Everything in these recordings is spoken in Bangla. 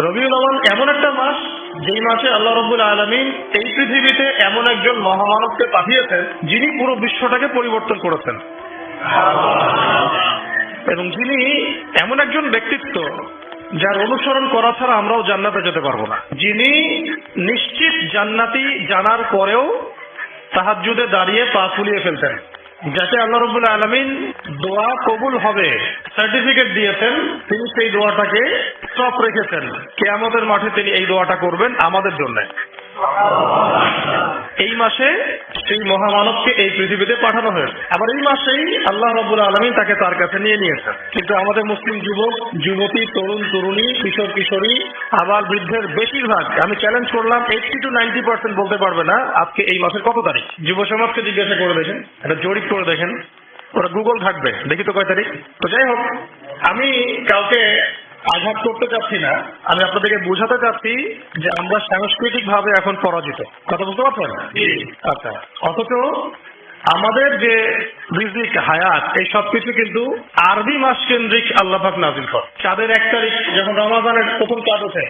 রবিউল আউয়াল এমন একটা মাস যেই মাসে আল্লাহ রাব্বুল আলামিন এই পৃথিবীতে এমন একজন মহামানবকে পাঠিয়েছেন যিনি পুরো বিশ্বটাকে পরিবর্তন করেছেন, এবং যিনি এমন একজন ব্যক্তিত্ব যার অনুসরণ করা ছাড়া আমরাও জান্নাতে যেতে পারবো না, যিনি নিশ্চিত জান্নাতি জানার পরেও তাহাজ্জুদে দাঁড়িয়ে পা ফুলিয়ে ফেলতেন, যাকে আল্লাহ রাব্বুল আলামিন দোয়া কবুল হবে সার্টিফিকেট দিয়েছেন। তিনি সেই দোয়াটাকে স্টপ রেখেছেন, কিয়ামতের মাঠে তিনি এই দোয়াটা করবেন আমাদের জন্য। এই মাসে সেই মহামানবকে এই পৃথিবীতে পাঠানো হয়েছে। আবার এই মাসেই আল্লাহ রাব্বুল আলামিন তাকে তার কাছে নিয়ে নিয়েছেন। কিন্তু আমাদের মুসলিম যুবক যুবতী, তরুণ তরুণী, কিশোর কিশোরী, আবার বৃদ্ধের বেশিরভাগ, আমি চ্যালেঞ্জ করলাম 80 to 90% বলতে পারবে না আজকে এই মাসের কত তারিখ। যুব সমাজকে জিজ্ঞাসা করে দেখেন, একটা জরিপ করে দেখেন, ওরা গুগল থাকবে, দেখি তো কয় তারিখ। তো যাই হোক, আমি কাউকে আঘাত করতে চাচ্ছি না, আমি আপনাদেরকে বোঝাতে চাচ্ছি যে আমরা সাংস্কৃতিক ভাবে এখন পরাজিত। কথা বুঝতে পারছেন? আচ্ছা, অথচ আমাদের যে রিজিক, হায়াত, এই সবকিছু কিন্তু আরবি মাস কেন্দ্রিক আল্লাহ পাক নাযিল করে। চাঁদের 1 তারিখ যখন রমাদানের প্রথম চাঁদ ওঠে,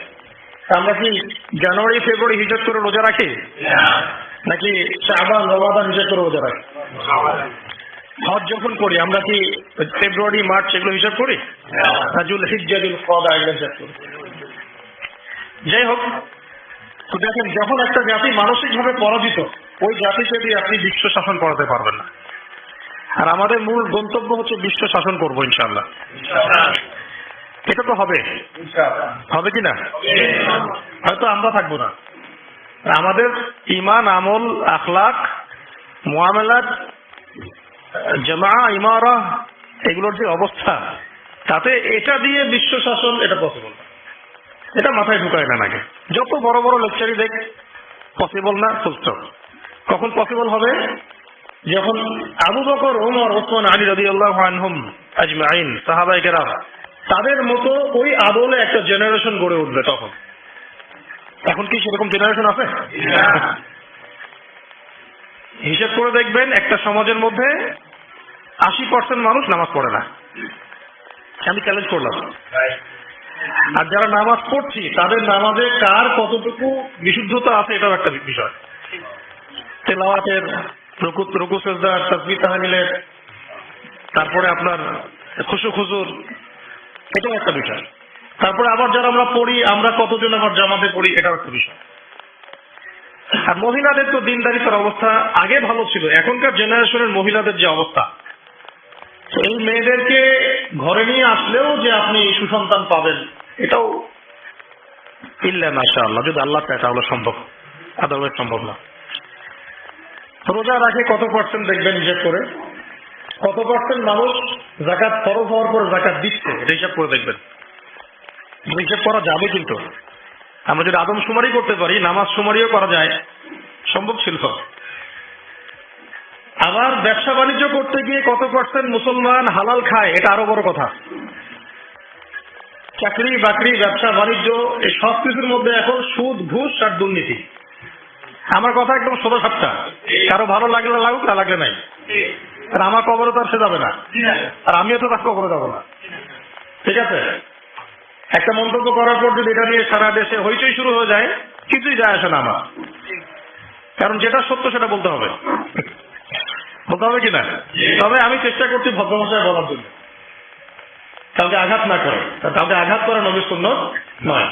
আমরা কি জানুয়ারি ফেব্রুয়ারি হিসাব করে রোজা রাখি, নাকি শাবান রমাদান হিসাব করে রোজা রাখি? হজ যখন করি আমরা কি ফেব্রুয়ারি মার্চ এগুলো হিসাব করি, যুলহিজ্জা যুলকদা এগুলো হিসাব করি? যাই হোক, তো দেখেন, যখন একটা জাতি মানসিকভাবে পরাজিত, ওই জাতিকে দিয়ে আপনি বিশ্ব শাসন করাতে পারবেন না। আর আমাদের মূল গন্তব্য হচ্ছে বিশ্ব শাসন করবো ইনশাআল্লাহ। এটা তো হবে, হবে কিনা? হয়তো আমরা থাকবো না। আমাদের ঈমান, আমল, আখলাক, মুআমালাত, জামা, ইমারা, এগুলোর যে অবস্থা, তাতে এটা দিয়ে বিশ্ব শাসন এটা পসিবল না। এটা মাথায় ঢুকায় না নাকি? যত বড় বড় লেকচারই দেখ, পসিবল না, ফুল স্টপ। কখন পসিবল হবে? যখন আবু বকর, ওমর, ওসমান, আলী রাদিয়াল্লাহু আনহুম আজমাইন, সাহাবায়ে কেরাম, তাদের মতো ওই আদলে একটা জেনারেশন গড়ে উঠবে তখন। এখন কি সেরকম জেনারেশন আছে? হিসাব করে দেখবেন, একটা সমাজের মধ্যে 80% মানুষ নামাজ পড়ে না। আমি চ্যালেঞ্জ করলাম। আর যারা নামাজ পড়ছি তাদের নামাজে কার কতটুকু বিশুদ্ধতা আছে এটাও একটা বিষয়। তেলাওয়াতের, রুকু সিজদার, তাসবিহ তাহলিলের, তারপরে আপনার খুশু খুজুর, এটাও একটা বিষয়। তারপরে আবার যারা আমরা পড়ি, আমরা কতজন আবার জামাতে পড়ি, এটাও একটা বিষয়। আর মহিলাদের তো দিনদারিতার অবস্থা আগে ভালো ছিল, এখনকার জেনারেশনের মহিলাদের যে অবস্থা, এই মেয়েদেরকে ঘরে নিয়ে আসলেও যে আপনি সুসন্তান পাবেন, এটাও ইল্লা মাশাআল্লাহ, যদি আল্লাহ চায় তাহলে সম্ভব, আদারওয়াইজ সম্ভব না। রোজা রাখে কত পার্সেন্ট দেখবেন হিসাব করে, কত পার্সেন্ট মানুষ যাকাত ফরজ হওয়ার পর যাকাত দিচ্ছে, এটা হিসাব করে দেখবেন। হিসাব করা যাবে, কিন্তু আমরা যদি আদমশুমারি করতে পারি, নামাজ শুমারিও করা যায়, সম্ভব ছিল। আবার ব্যবসা বাণিজ্য করতে গিয়ে কত পার্সেন্ট মুসলমান হালাল খায়, এটা আরো বড় কথা। চাকরি বাকরি, ব্যবসা বাণিজ্য, এই সব কিছুর মধ্যে এখন সুদ, ঘুষ আর দুর্নীতি। আমার কথা একদম সোজা সাপটা, কারো ভালো লাগলে লাগুক, না লাগলে নাই। আর আমার কবরে তো আর সে যাবে না, আর আমিও তো তার কবরে যাবো না। ঠিক আছে? একটা মন্তব্য করার পর যদি এটা নিয়ে সারা দেশে হইচই শুরু হয়ে যায়, কিছুই যায় আসে না আমার। কারণ যেটা সত্য সেটা বলতে হবে, বলতে হবে কিনা? তবে আমি চেষ্টা করছি ভদ্রভাষায় বলার জন্য, কাউকে আঘাত না করে। কাউকে আঘাত করা নবীর সুন্নত নয়,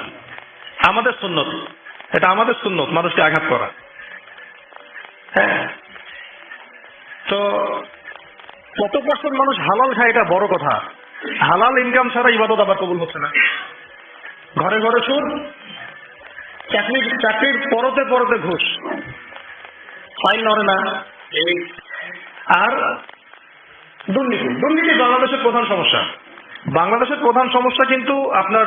আমাদের সুন্নত। এটা আমাদের সুন্নত, মানুষকে আঘাত করা। হ্যাঁ, তো কত পার্সেন্ট মানুষ হালাল খায় এটা বড় কথা। হালাল ইনকাম ছাড়া ইবাদত আবার কবুল হচ্ছে না। ঘরে ঘরে সুদ, চাকরির পরতে পরতে ঘুষ, ফাইল নড়ে না। আর দুর্নীতি, দুর্নীতি বাংলাদেশের প্রধান সমস্যা। বাংলাদেশের প্রধান সমস্যা কিন্তু আপনার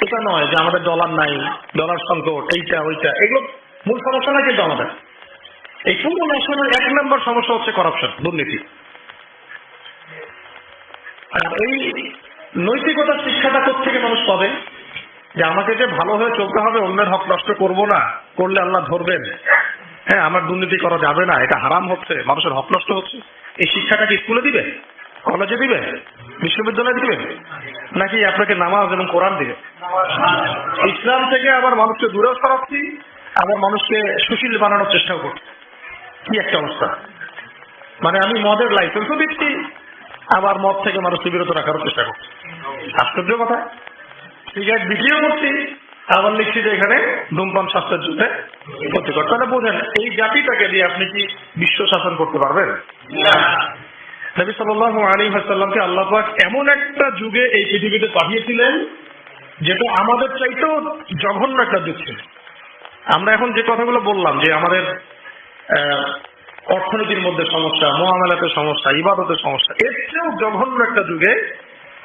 এটা নয় যে আমাদের ডলার নাই, ডলার সংকট, এইটা ওইটা, এগুলো মূল সমস্যা না। কিন্তু আমাদের এই পুরো ন্যাশনের 1 নম্বর সমস্যা হচ্ছে করাপশন, দুর্নীতি। আর এই নৈতিকতার শিক্ষাটা কোত্থেকে মানুষ পাবে? যে আমাকে যে ভালো হয়ে চলতে হবে, অন্যের হক নষ্ট করবো না, করলে আল্লাহ ধরবেন, হ্যাঁ আমার দুর্নীতি করা যাবে না, এটা হারাম হচ্ছে, মানুষের হক নষ্ট হচ্ছে, এই শিক্ষাটা কি স্কুলে দিবে? কলেজে দিবে, বিশ্ববিদ্যালয়ে দিবে, নাকি আপনাকে নামাজ এবং কোরআন দিবে? ইসলাম থেকে আবার মানুষকে দূরেও সরাচ্ছি, আবার মানুষকে সুশীল বানানোর চেষ্টাও করছি। কি একটা অবস্থা! মানে আমি মদের লাইসেন্সও দিচ্ছি, আবার মদ থেকে মানুষকে বিরত রাখারও চেষ্টা করছি। আশ্চর্য কথা। সিগারেট বিক্রিও করছি, আবার লিখছি যে এখানে ধূমপান স্বাস্থ্যের জন্য ক্ষতিকর। তাহলে বোঝেন, এই জাতিটাকে দিয়ে আপনি কি বিশ্ব শাসন করতে পারবেন? নবী সাল্লাল্লাহু আলাইহি ওয়াসাল্লামকে আল্লাহ পাক এমন একটা যুগে এই পৃথিবীতে পাঠিয়েছিলেন যেটা আমাদের চাইতেও জঘন্য একটা যুগ ছিল। আমরা এখন যে কথাগুলো বললাম যে আমাদের অর্থনীতির মধ্যে সমস্যা, মুআমালাতের সমস্যা, ইবাদতের সমস্যা, এর চেয়েও জঘন্য একটা যুগে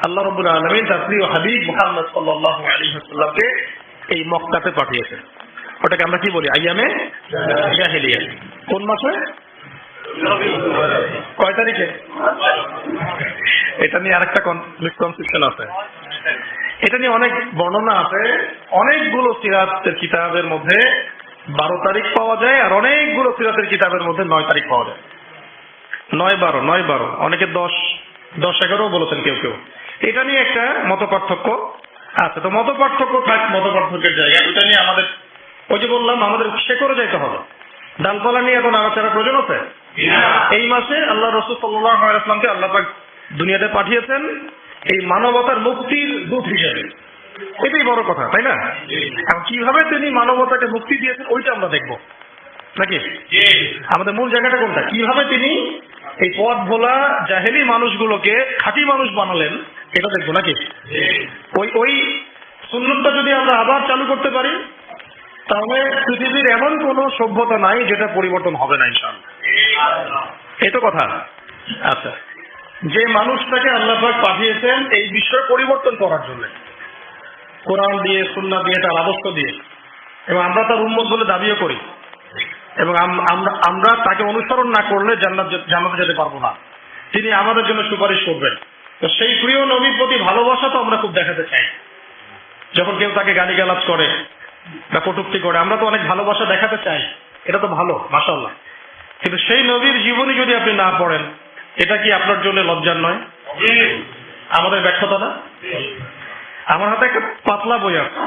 আল্লাহ রাব্বুল আলামিন তার প্রিয় হাবিব মুহাম্মদ সাল্লাল্লাহু আলাইহি ওয়াসাল্লামকে এই মক্কাতে পাঠিয়েছেন। ওটাকে আমরা কি বলি? আইয়ামে জাহেলিয়া। কোন মাসে? কয় তারিখে? এটা নিয়ে আরেকটা মিসকনসেপশন আছে, এটা নিয়ে অনেক বর্ণনা আছে। অনেকগুলো সিরাতের কিতাবের মধ্যে 12 তারিখ পাওয়া যায়, আর অনেকগুলো সিরাতের কিতাবের মধ্যে 9 তারিখ পাওয়া যায়। 9-12, অনেকে 10-11 বলেছেন কেউ কেউ। এটা নিয়ে একটা মত পার্থক্য আছে। তো মত পার্থক্য থাক, মত পার্থক্যের জায়গা। এটা নিয়ে আমাদের, ওই যে বললাম, আমাদের শেকড়ে যাইতে হবে। ডালপালা নিয়ে এখন আলোচনার প্রয়োজন আছে? এই মাসে আল্লাহ রাসূল সাল্লাল্লাহু আলাইহি ওয়াসাল্লামকে আল্লাহ পাক দুনিয়াতে পাঠিয়েছেন এই মানবতার মুক্তির দূত হিসেবে। এটাই বড় কথা, তাই না? এখন কিভাবে তিনি মানবতাকে মুক্তি দিয়েছেন ওইটা আমরা দেখবো, নাকি? আমাদের মূল জায়গাটা কোনটা? কিভাবে তিনি এই পথ ভোলা জাহেলি মানুষগুলোকে খাঁটি মানুষ বানালেন, এটা দেখবো, নাকি? ওই সুন্নতটা যদি আমরা আবার চালু করতে পারি, তাহলে পৃথিবীর এমন কোন সভ্যতা নাই যেটা পরিবর্তন হবে না ইনশাআল্লাহ। এই তো কথা। আচ্ছা, যে মানুষটাকে আল্লাহ পাক পাঠিয়েছেন এই বিষয় পরিবর্তন করার জন্য, কোরআন দিয়ে, সুন্নাহ দিয়ে, তার আদর্শ দিয়ে, এবং আমরা তার উম্মত বলে দাবিও করি, এবং আমরা তাকে অনুসরণ না করলে জান্নাতে যেতে পারবো না। তিনি আমাদের জন্য সুপারিশ করবেন। তো সেই প্রিয় নবীর প্রতি ভালোবাসা তো আমরা খুব দেখাতে চাই। যখন কেউ তাকে গালিগালাজ করে বা কটূক্তি করে, আমরা তো অনেক ভালোবাসা দেখাতে চাই, এটা তো ভালো, মাশাআল্লাহ। কিন্তু সেই নবীর জীবনী যদি আপনি না পড়েন, এটা কি আপনার জন্য লজ্জার নয়? আমাদের ব্যর্থতা না? আমার হাতে একটা পাতলা বই আছে,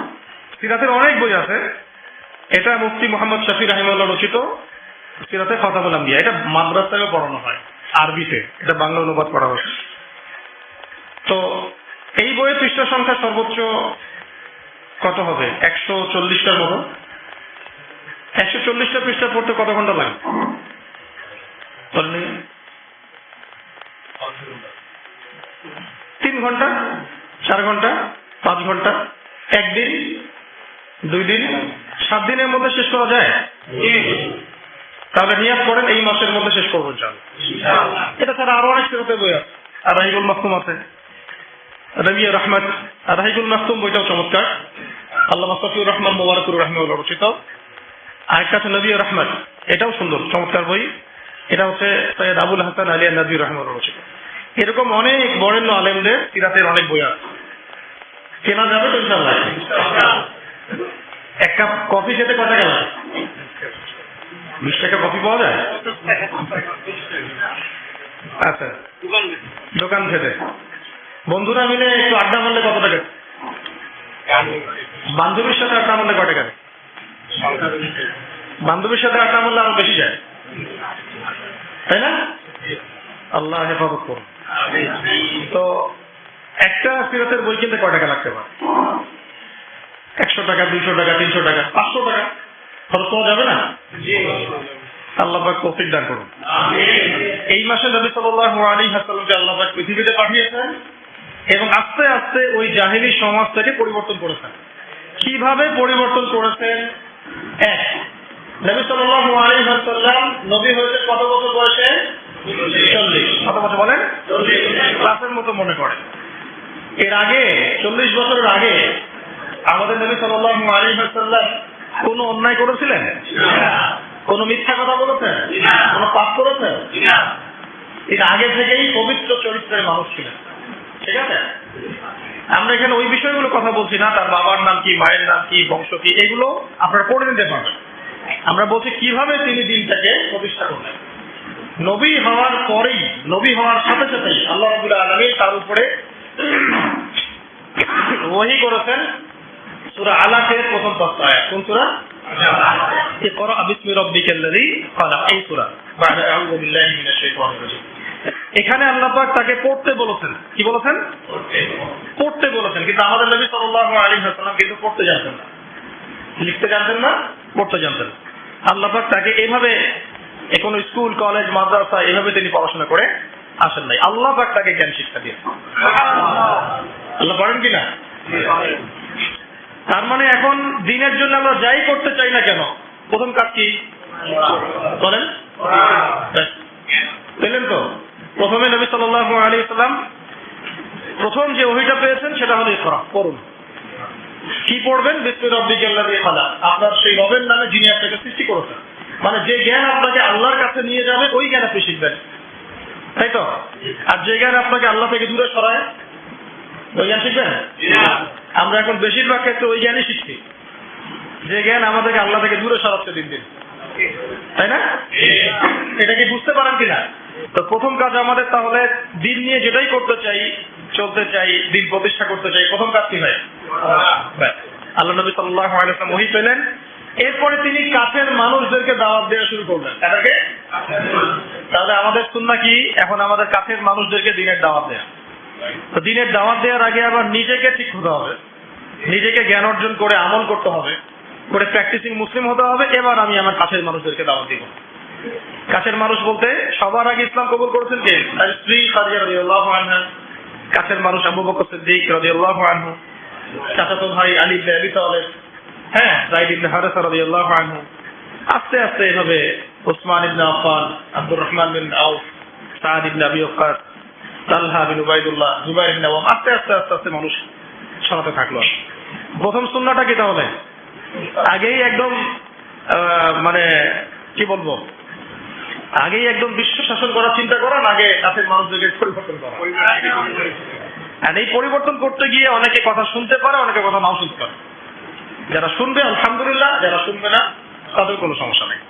সিরাতের অনেক বই আছে। এটা মুফতি মুহাম্মদ শফি রাহিমাহুল্লাহ রচিত সিরাতে খাতামুল আম্বিয়া। এটা মাদ্রাসায়ও পড়ানো হয় আরবিতে, এটা বাংলা অনুবাদ করা হয়েছে। তো এই বইয়ের পৃষ্ঠা সংখ্যা সর্বোচ্চ কত হবে? 140টার মতো। 140টা পৃষ্ঠা পড়তে কত ঘন্টা লাগে? 3 ঘন্টা, 4 ঘন্টা, 5 ঘন্টা, 1 দিন, 2 দিন, 7 দিনের মধ্যে শেষ করা যায়? তাহলে নিয়াত করেন এই মাসের মধ্যে শেষ করবো ইনশাআল্লাহ। এটা ছাড়া আরো অনেক সিরাতের বই আছে, আর রাহিকুল মাকতুম আছে, রবিয়া রহমত, আর রাহিকুল মাকতুম বইটাও চমৎকার, আল্লামা সফিউর রহমান মুবারকুর রাহিমাহুল্লাহ রচিত। আরেকটা আছে নবিয়া রহমত, এটাও সুন্দর চমৎকার বই, এটা হচ্ছে সৈয়দ আবুল হাসান আলী নবী রাহিমাহুল্লাহ রচিত। এরকম অনেক বরেণ্য আলেমদের সিরাতের অনেক বই আছে, কেনা যাবে তো ইনশাআল্লাহ। 1 কাপ কফি খেতে কত টাকা লাগে? 20 টাকা কফি পাওয়া যায়? আচ্ছা, দোকান খেতে বন্ধুরা মিলে একটু আড্ডা মারলে কত টাকা? বান্ধবীর সাথে আড্ডা মারলে কত টাকা? বান্ধবীর সাথে আড্ডা মারলে আরো বেশি যায়, তাই না? আল্লাহ হেফাজত করুন। তো একটা সিরাতের বই কিনতে কয় টাকা লাগতে পারে? 100 টাকা, 200 টাকা, 300 টাকা, 500 টাকা খরচ পাওয়া যাবে না? আল্লাহ পাক তৌফিক দান করুন। এই মাসে নবী সাল্লাল্লাহু আলাইহি ওয়াসাল্লামকে আল্লাহ পাক পৃথিবীতে পাঠিয়েছেন এবং আস্তে আস্তে ওই জাহেলি সমাজটাকে পরিবর্তন করেছেন। কিভাবে পরিবর্তন করেছেন? নবী সাল্লাল্লাহু আলাইহি ওয়াসাল্লাম নবী হয়েছে কত বছর বয়সে? 40। কত বছর বলেন? 40। ক্লাসের মতো মনে করেন। এর আগে 40 বছরের আগে আমাদের নবী সাল্লাল্লাহু আলাইহি ওয়াসাল্লাম কোন অন্যায় করেছিলেন? কোন মিথ্যা কথা বলেছেন? কোন পাপ করেছেন? এর আগে থেকেই পবিত্র চরিত্রের মানুষ ছিলেন, ঠিক আছে? আমরা এখানে ওই বিষয়গুলো কথা বলছি না, তার বাবার নাম কি, মায়ের নাম কি, বংশ কি, এগুলো আপনারা পড়ে নিতে পারবেন। আমরা বলছি কিভাবে তিনি দিনটাকে প্রতিষ্ঠা করলেন। নবী হওয়ার পরেই, নবী হওয়ার সাথে সাথেই আল্লাহ রাব্বুল আলামিন তার উপরে ওহী করেছেন সূরা আলাকের প্রথম 10 আয়াত। কোন সূরা? ইকরা বিসমি রাব্বিকাল্লাযী খালাক, এই সূরা। বা'দা আউযু বিল্লাহি মিনাশ শাইতানির রাজীম। এখানে আল্লাহ পাক তাকে পড়তে বলেছেন। কি বলেছেন? পড়তে বলেছেন। কিন্তু আমাদের নবী সাল্লাল্লাহু আলাইহি ওয়াসাল্লাম কিন্তু পড়তে জানতেন না, লিখতে জানতেন না, পড়তে জানতেন। আল্লাহ পাক তাকে এইভাবে কোনো স্কুল, কলেজ, মাদ্রাসা এইভাবে তিনি পড়াশোনা করে আসেন নাই। আল্লাহ পাক তাকে জ্ঞান শিক্ষা দিয়েছেন। আল্লাহ পারেন কিনা? তার মানে এখন দিনের জন্য আমরা যাই করতে চাই না কেন, প্রথম কাজ কি করেন? পেলেন তো? প্রথমে নবী সাল্লাল্লাহু আলাইহি ওয়াসাল্লাম প্রথম যে ওহীটা পেয়েছেন সেটা হলো ইকরা, পড়ুন। কি পড়বেন? বিসমি রাব্বিকাল্লাযী খালাক, আপনার সেই রবের নামে যিনি আপনাকে সৃষ্টি করেছেন। মানে যে জ্ঞান আপনাকে আল্লাহর কাছে নিয়ে যাবে ওই জ্ঞান আপনি শিখবেন, তাই তো? আর যে জ্ঞান আপনাকে আল্লাহ থেকে দূরে সরায় ওই জ্ঞান শিখবেন? আমরা এখন বেশিরভাগ ক্ষেত্রে ওই জ্ঞানই শিখছি যে জ্ঞান আমাদেরকে আল্লাহ থেকে দূরে সরাচ্ছে দিন দিন, তাই না? এটা কি বুঝতে পারেন কিনা? তো প্রথম কাজ আমাদের তাহলে দিন নিয়ে যেটাই করতে চাই, চলতে চাই, দিন প্রতিষ্ঠা করতে চাই, প্রথম কাজ কি হয়? আল্লাহ নবী সাল্লাল্লাহু আলাইহি ওয়াসাল্লাম ওহী পেলেন, এরপরে তিনি কাছের মানুষদেরকে দাওয়াত দেওয়া শুরু করলেন। তাহলে আমাদের সুন্নাহ কি? এখন আমাদের কাছের মানুষদেরকে দিনের দাওয়াত দেয়া। তো দিনের দাওয়াত দেওয়ার আগে আবার নিজেকে ঠিক হতে হবে, নিজেকে জ্ঞান অর্জন করে আমল করতে হবে, করে প্র্যাকটিসিং মুসলিম হতে হবে। এবার আমি আমার কাছের মানুষদেরকে দাওয়াত দিব। কাছের মানুষ বলতে সবার আগে ইসলাম কবুল করেছেন কে? তার স্ত্রী খাদিজা রাদিয়াল্লাহু আনহা, কাছের মানুষ আবু বকর সিদ্দিক রাদিয়াল্লাহু আনহু, চাচাতো ভাই আলী ইবনে আবি তালেব, যায়েদ ইবনে হারেসা রাদিয়াল্লাহু আনহু, আস্তে আস্তে এভাবে উসমান ইবনে আফফান, আব্দুর রহমান বিন আউফ, সাদ ইবনে আবি ওয়াক্কাস, তালহা বিন উবাইদুল্লাহ, জুবাইর ইবনে আওয়াম, আস্তে আস্তে আস্তে আস্তে মানুষ ছড়াতে থাকলো। প্রথম সুন্নাহটা কি তাহলে? আগেই একদম মানে কি বলবো, আগেই একদম বিশ্ব শাসন করার চিন্তা করা, আগে কাছের মানুষদেরকে পরিবর্তন করা। আর এই পরিবর্তন করতে গিয়ে অনেকে কথা শুনতে পারে, অনেকে কথা নাও শুনতে পারে। যারা শুনবে আলহামদুলিল্লাহ, যারা শুনবে না তাদের কোনো সমস্যা নেই।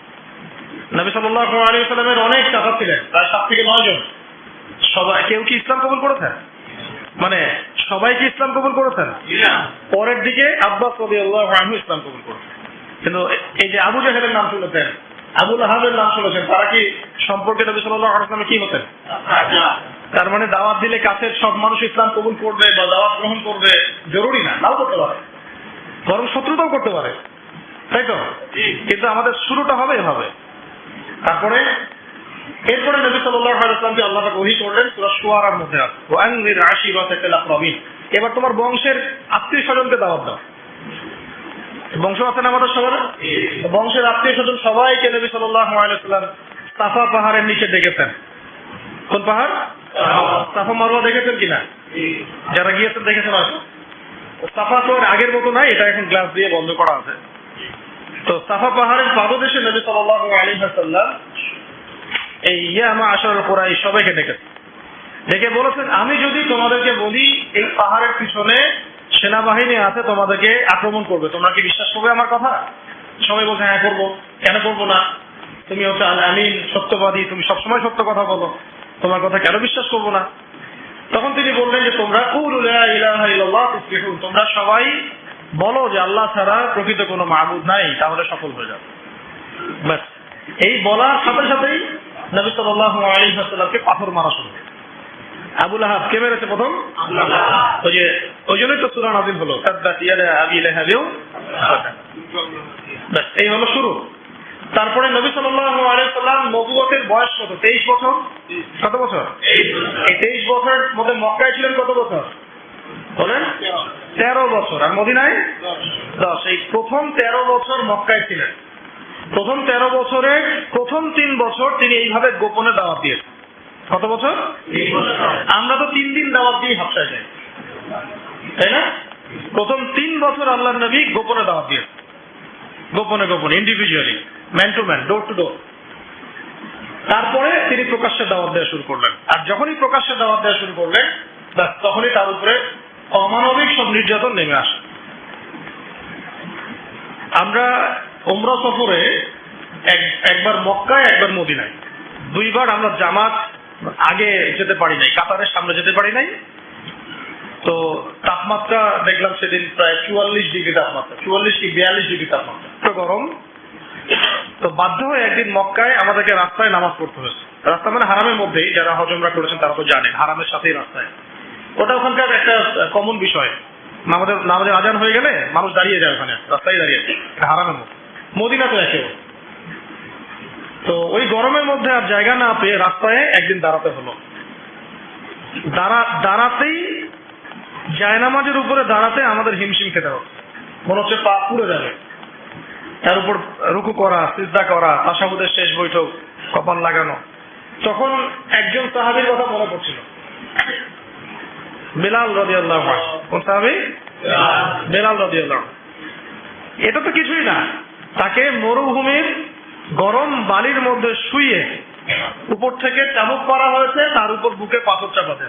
নবী সাল্লাল্লাহু আলাইহি ওয়াসাল্লামের অনেক চাচা ছিলেন, প্রায় 7 থেকে 9 জন। সবাই, কেউ কি ইসলাম কবুল করেছেন? মানে সবাই কি ইসলাম কবুল করেছেন? পরের দিকে আব্বাস রাদিয়াল্লাহু আনহু ইসলাম কবুল করেছেন। কিন্তু এই যে আবু জাহেলের নাম শুনেছেন, আবু লাহাবের নাম শুনেছেন, তারা কি সম্পর্কে নবী সাল্লাল্লাহু আলাইহি ওয়াসাল্লাম কি হতেন? তার মানে দাওয়াত দিলে কাছের সব মানুষ ইসলাম কবুল করবে বা দাওয়াত গ্রহণ করবে জরুরি না, নাও করতে পারে, বরং শত্রুতাও করতে পারে, তাই তো? কিন্তু আমাদের শুরুটা হবে এভাবে। তারপরে এরপরে নবী সাল্লাল্লাহু আলাইহি ওয়াসাল্লামকে আল্লাহ তাআলা ওহী করলেন সূরা শুআরার মধ্যে আছে, ওয়া আনজির আশিরাতাকাল আকরাবিন। এবার তোমার বংশের আত্মীয় স্বজনকে দাওয়াত দাও। বংশ আছে না আমাদের সবার? বংশের আত্মীয় স্বজন সবাইকে নবী সাল্লাল্লাহু আলাইহি ওয়াসাল্লাম সাফা পাহাড়ের নিচে ডেকেছেন। কোন পাহাড়? সাফা মারওয়া দেখেছেন কিনা? যারা গিয়েছেন দেখেছেন হয়তো। সাফা তো আগের মতো নাই, এটা এখন গ্লাস দিয়ে বন্ধ করা আছে। তো সাফা পাহাড়ের পাদদেশে নবী সাল্লাল্লাহু আলাইহি ওয়াসাল্লাম এই ইয়ামা আশার কুরাইশ সবাইকে ডেকেছেন। ডেকে বলেছেন, আমি যদি তোমাদেরকে বলি এই পাহাড়ের পিছনে সেনাবাহিনী আছে, তোমাদেরকে আক্রমণ করবে, তোমরা কি বিশ্বাস করবে আমার কথা? সবাই বলছে হ্যাঁ করবো। কেন করবো না? তুমি হচ্ছে আল আমিন, সত্যবাদী, তুমি সবসময় সত্য কথা বলো, তোমার কথা কেন বিশ্বাস করবো না? তখন তিনি বললেন যে তোমরা কুলু লা ইলাহা ইল্লাল্লাহ তুফলিহুন, তোমরা সবাই বলো যে আল্লাহ ছাড়া প্রকৃত কোনো মাবুদ নাই, তাহলে সফল হয়ে যাবে। ব্যাস, এই বলার সাথে সাথেই নবী সাল্লাল্লাহু আলাইহি ওয়াসাল্লামকে পাথর মারা শুরু। আবু লাহাব কে মেরেছে প্রথম? ওই জন্যই তো সূরা নাযিল হলো, তাব্বাত ইয়াদা আবি লাহাব। ব্যাস, এই হলো শুরু। তারপরে নবী সাল্লাল্লাহু আলাইহি ওয়াসাল্লাম নবুয়তের বয়স কত? 23 বছর। কত বছর? এই 23 বছরের মধ্যে মক্কায় ছিলেন কত বছর বলেন? 13 বছর। আর মদিনায় 10। এই প্রথম 13 বছর মক্কায় ছিলেন। প্রথম 13 বছরের প্রথম 3 বছর তিনি এইভাবে গোপনে দাওয়াত দিয়েছেন। কত বছর? আমরা তো 3 দিন দাওয়াত দিয়ে হাবশায় যাই, তাই না? প্রথম 3 বছর আল্লাহর নবী গোপনে দাওয়াত দিয়েছেন, গোপনে গোপনে, individually, man to man, door to door. তারপরে তিনি প্রকাশ্যে দাওয়াত দেওয়া শুরু করলেন। আর যখনই প্রকাশ্যে দাওয়াত দেওয়া শুরু করলেন, ব্যাস তখনই তার উপরে অমানবিক সব নির্যাতন নেমে আসে। আমরা উমরা সফরে একবার মক্কায়, একবার মদিনায়, দুইবার আমরা জামাত আগে যেতে পারি নাই, কাতারের সামনে যেতে পারি নাই। তো তাপমাত্রা দেখলাম সেদিন প্রায় 44 ডিগ্রি তাপমাত্রা, 44 কি 42 ডিগ্রি তাপমাত্রা, তো গরম। তো বাধ্য হয়ে একদিন মক্কায় আমাদেরকে রাস্তায় নামাজ পড়তে হয়েছে। রাস্তা মানে হারামের মধ্যেই, যারা হজ উমরা করেছেন তারা তো জানেন, হারামের সাথেই রাস্তায়। ওটা ওখানকার একটা কমন বিষয়, নামাজের আজান হয়ে গেলে মানুষ দাঁড়িয়ে যায় ওখানে, রাস্তায় দাঁড়িয়ে যায়, হারামের মধ্যে। মদিনা তো একেও। তো ওই গরমের মধ্যে আর জায়গা না পেয়ে রাস্তায় একদিন দাঁড়াতে হলো। দাঁড়াতেই জায়নামাজের উপরে দাঁড়াতে আমাদের হিমশিম খেতে হবে, মনে হচ্ছে পা পুড়ে যাবে। তার উপর রুকু করা, সিজদা করা, তাশাহুদের শেষ বৈঠক, কপাল লাগানো। তখন একজন সাহাবীর কথা মনে পড়ছিল, বেলাল রাদিয়াল্লাহু আনহু। কোন সাহাবী? বেলাল রাদিয়াল্লাহু আনহু। এটা তো কিছুই না, তাকে মরুভূমির গরম বালির মধ্যে শুইয়ে উপর থেকে চাবুক করা হয়েছে, তার উপর বুকে পাথর চাপাতে।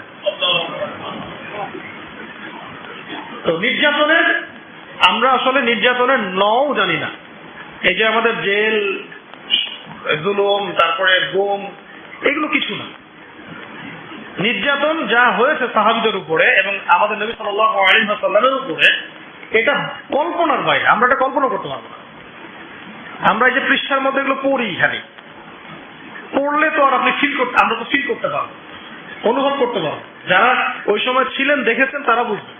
তো নির্যাতনের, আমরা আসলে নির্যাতনের নও জানি না। এই যে আমাদের জেল, জুলুম, তারপরে গুম, এগুলো কিছু না। নির্যাতন যা হয়েছে সাহাবীদের উপরে এবং আমাদের নবী সাল্লাল্লাহু আলাইহি ওয়াসাল্লামের উপরে, এটা কল্পনার বাইরে, আমরা এটা কল্পনা করতে পারবো না। আমরা এই যে পৃষ্ঠার মধ্যে এগুলো পড়ি, খালি পড়লে তো আর আপনি আমরা তো ফিল করতে পারবো, অনুভব করতে পারবো। যারা ওই সময় ছিলেন, দেখেছেন, তারা বুঝবে।